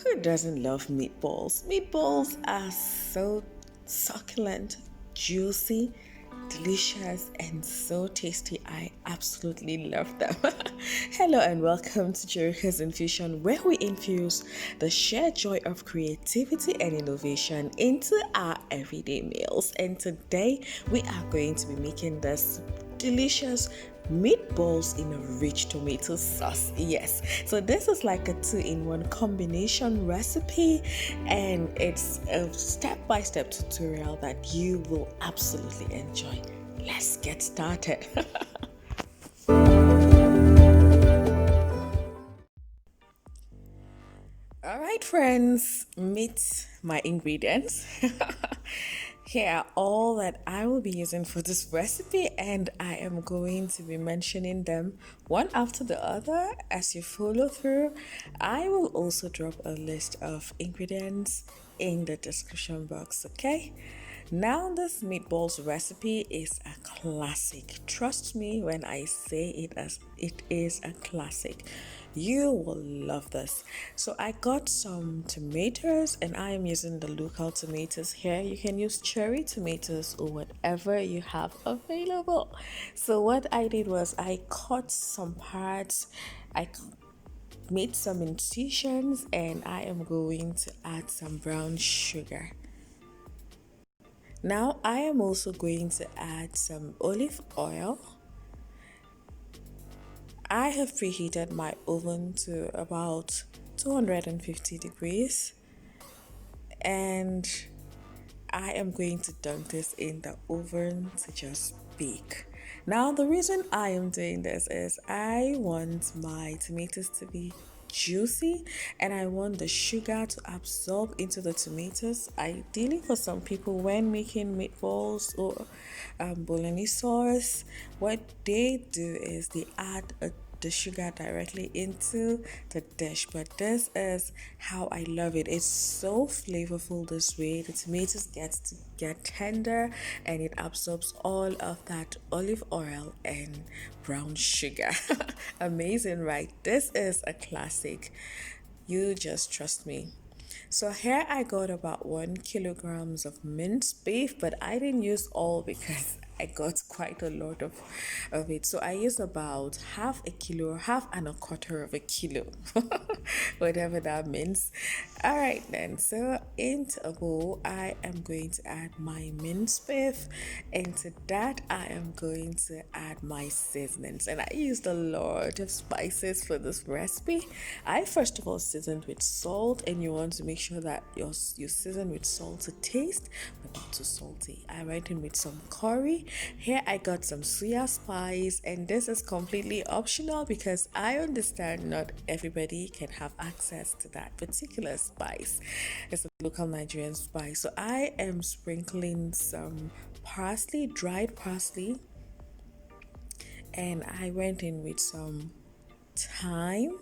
Who doesn't love meatballs? Meatballs are so succulent, juicy, delicious, and so tasty. I absolutely love them. Hello and welcome to Jorouka's Infusion, where we infuse the shared joy of creativity and innovation into our everyday meals. And today we are going to be making this delicious meatballs in a rich tomato sauce. Yes, so this is like a two-in-one combination recipe, and it's a step-by-step tutorial that you will absolutely enjoy. Let's get started. All right, friends, meet my ingredients. Here are all that I will be using for this recipe, and I am going to be mentioning them one after the other as you follow through. I will also drop a list of ingredients in the description box, okay? Now, this meatballs recipe is a classic. Trust me when I say it is a classic. You will love this. So I got some tomatoes and I am using the local tomatoes here. You can use cherry tomatoes or whatever you have available. So what I did was I cut some parts. I made some incisions and I am going to add some brown sugar. Now I am also going to add some olive oil. I have preheated my oven to about 250 degrees, and I am going to dunk this in the oven to just bake. Now, the reason I am doing this is I want my tomatoes to be juicy and I want the sugar to absorb into the tomatoes. Ideally, for some people, when making meatballs or bolognese sauce, what they do is they add the sugar directly into the dish, but this is how I love it. It's so flavorful this way. The tomatoes get tender and it absorbs all of that olive oil and brown sugar. Amazing, right? This is a classic. You just trust me. So here I got about 1 kilograms of minced beef, but I didn't use all because I got quite a lot of it. So I used about half a kilo, half and a quarter of a kilo, whatever that means. All right then. So into a bowl, I am going to add my minced beef. Into that, I am going to add my seasonings, and I used a lot of spices for this recipe. I first of all seasoned with salt, and you want to make sure that you season with salt to taste, but not too salty. I went in with some curry. Here I got some Suya spice, and this is completely optional because I understand not everybody can have access to that particular spice. It's a local Nigerian spice. So I am sprinkling some parsley, dried parsley, and I went in with some thyme.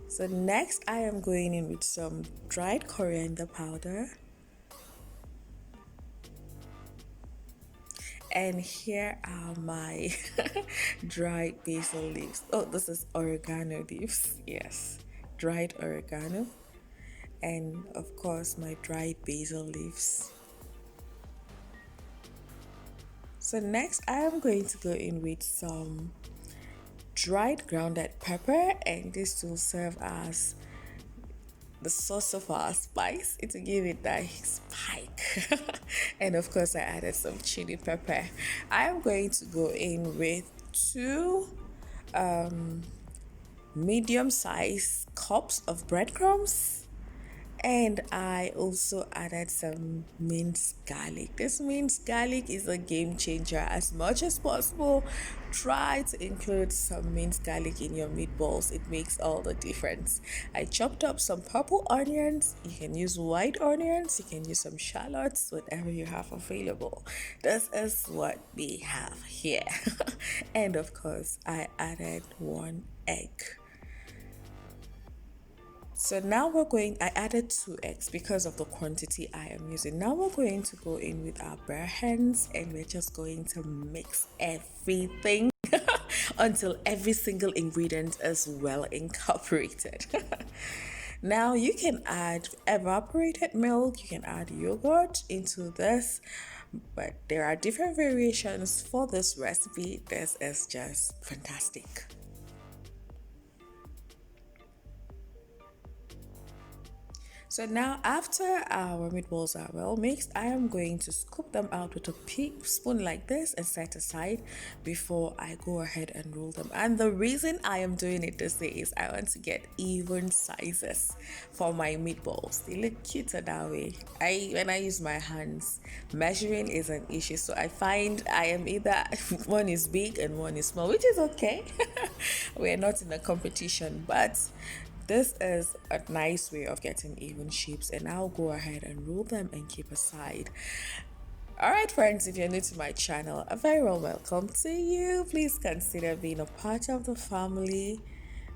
So next I am going in with some dried coriander powder. And here are my dried basil leaves. Oh, this is oregano leaves. Yes, dried oregano. And of course, my dried basil leaves. So next, I am going to go in with some dried grounded pepper, and this will serve as the source of our spice. It will give it that spike. And of course, I added some chili pepper. I am going to go in with two medium-sized cups of breadcrumbs, and I also added some minced garlic. This minced garlic is a game changer. As much as possible, try to include some minced garlic in your meatballs. It makes all the difference. I chopped up some purple onions. You can use white onions. You can use some shallots, whatever you have available. This is what we have here. And of course, I added 1 egg. So now I added 2 eggs because of the quantity I am using. Now we're going to go in with our bare hands and we're just going to mix everything until every single ingredient is well incorporated. Now you can add evaporated milk, you can add yogurt into this, but there are different variations for this recipe. This is just fantastic. So now after our meatballs are well mixed, I am going to scoop them out with a spoon like this and set aside before I go ahead and roll them. And the reason I am doing it this way is I want to get even sizes for my meatballs. They look cuter that way. When I use my hands, measuring is an issue. So I find I am either one is big and one is small, which is okay. We're not in a competition, but this is a nice way of getting even shapes, and I'll go ahead and roll them and keep aside. Alright friends, if you're new to my channel, a very well welcome to you. Please consider being a part of the family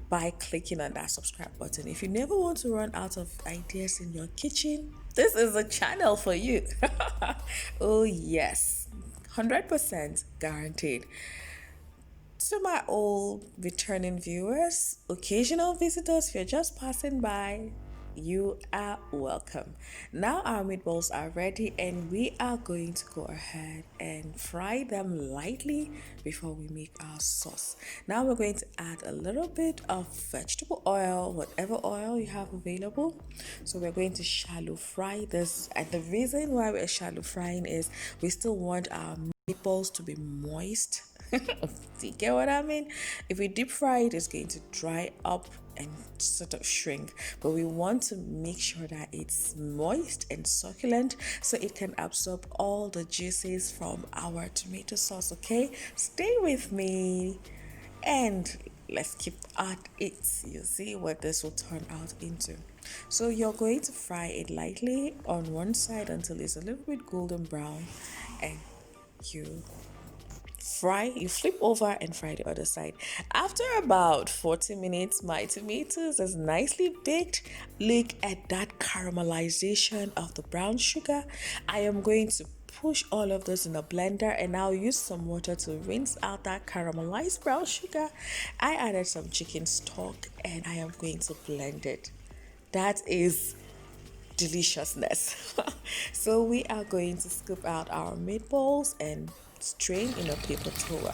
by clicking on that subscribe button. If you never want to run out of ideas in your kitchen, this is a channel for you. Oh yes, 100% guaranteed. To my old returning viewers, occasional visitors, if you're just passing by, you are welcome. Now our meatballs are ready and we are going to go ahead and fry them lightly before we make our sauce. Now we're going to add a little bit of vegetable oil, whatever oil you have available. So we're going to shallow fry this, and the reason why we're shallow frying is we still want our meatballs to be moist. Do you get what I mean? If we deep fry it, it's going to dry up and sort of shrink, but we want to make sure that it's moist and succulent so it can absorb all the juices from our tomato sauce. Okay, stay with me and let's keep at it. You see what this will turn out into. So you're going to fry it lightly on one side until it's a little bit golden brown, and you flip over and fry the other side. After about 40 minutes, my tomatoes is nicely baked. Look at that caramelization of the brown sugar. I am going to push all of this in a blender, and I'll use some water to rinse out that caramelized brown sugar. I added some chicken stock and I am going to blend it. That is deliciousness. So we are going to scoop out our meatballs and strain in a paper towel.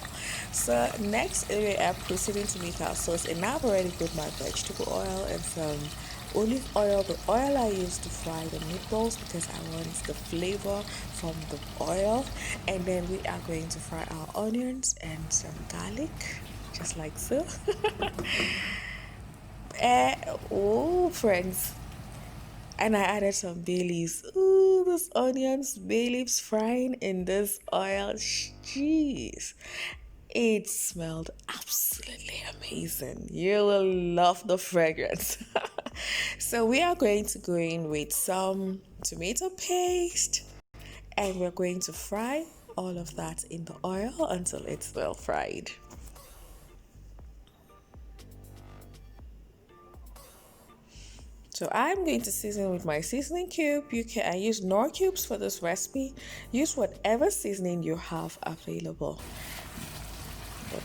So next we are proceeding to make our sauce, and I've already put my vegetable oil and some olive oil. The oil I use to fry the meatballs because I want the flavor from the oil. And then we are going to fry our onions and some garlic, just like so. Oh friends, and I added some bay leaves. Ooh, those onions, bay leaves frying in this oil. Jeez. It smelled absolutely amazing. You will love the fragrance. So we are going to go in with some tomato paste, and we're going to fry all of that in the oil until it's well fried. So I'm going to season with my seasoning cube. I use Knorr cubes for this recipe. Use whatever seasoning you have available. But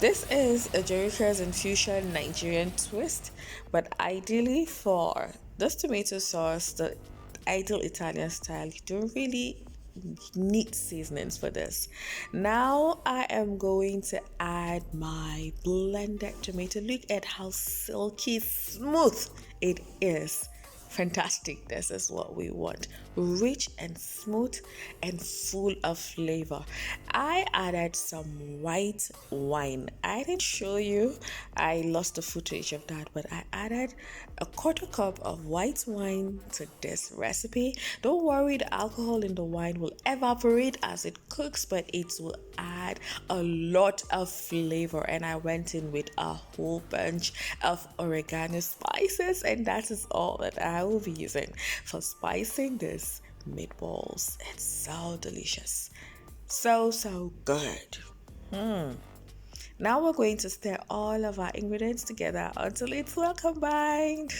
this is a Jorouka's Infusion Nigerian twist, but ideally for this tomato sauce, the ideal Italian style, you don't really need seasonings for this. Now I am going to add my blended tomato. Look at how silky smooth it is. Fantastic. This is what we want. Rich and smooth and full of flavor. I added some white wine. I didn't show you. I lost the footage of that, but I added a quarter cup of white wine to this recipe. Don't worry, the alcohol in the wine will evaporate as it cooks, but it will add a lot of flavor. And I went in with a whole bunch of oregano spices, and that is all that I will be using for spicing this meatballs. It's so delicious, so good. Now we're going to stir all of our ingredients together until it's well combined.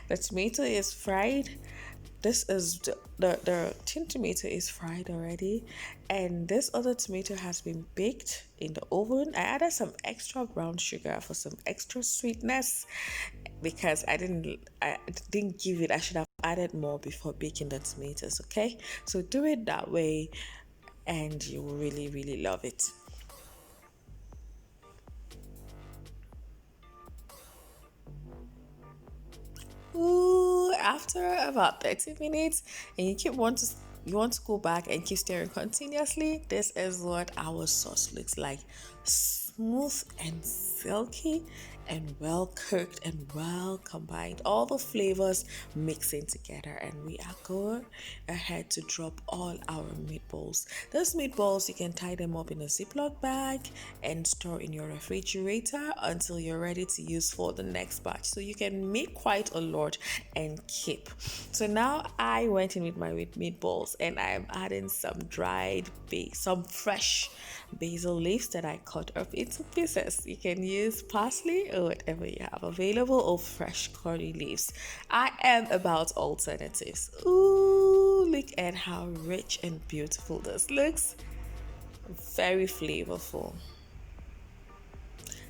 The tomato is fried. this is the tin tomato is fried already, and this other tomato has been baked in the oven. I added some extra brown sugar for some extra sweetness because I didn't give it. I should have added more before baking the tomatoes. Okay, so do it that way, and you will really love it. Ooh, after about 30 minutes, and you want to go back and keep stirring continuously, this is what our sauce looks like. Smooth and silky and well cooked and well combined. All the flavors mixing together, and we are going ahead to drop all our meatballs. Those meatballs, you can tie them up in a Ziploc bag and store in your refrigerator until you're ready to use for the next batch. So you can make quite a lot and keep. So now I went in with my meatballs, and I'm adding some fresh basil leaves that I cut up into pieces. You can use parsley or whatever you have available, or fresh curry leaves. I am about alternatives. Ooh, look at how rich and beautiful this looks. Very flavorful.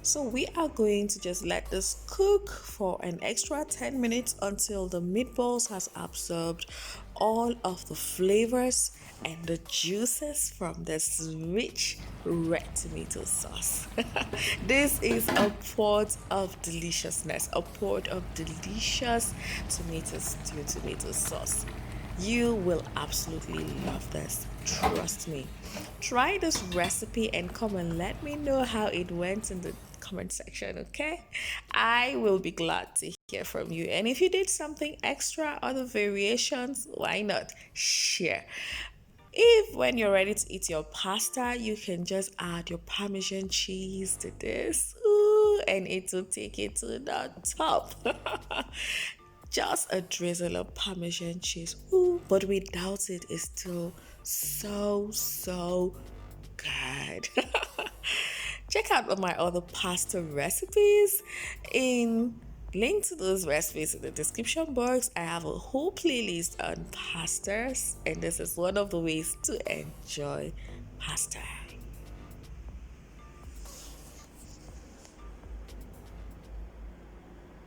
So we are going to just let this cook for an extra 10 minutes until the meatballs has absorbed all of the flavors and the juices from this rich red tomato sauce. This is a pot of deliciousness, a pot of delicious tomato stew tomato sauce. You will absolutely love this. Trust me. Try this recipe and come and let me know how it went in the comment section, okay? I will be glad to hear from you. And if you did something extra, other variations, why not share? If when you're ready to eat your pasta, you can just add your Parmesan cheese to this, ooh, and it will take it to the top. Just a drizzle of Parmesan cheese, ooh, but without it, it's still so good. Check out my other pasta recipes in link to those recipes in the description box. I have a whole playlist on pastas, and this is one of the ways to enjoy pasta.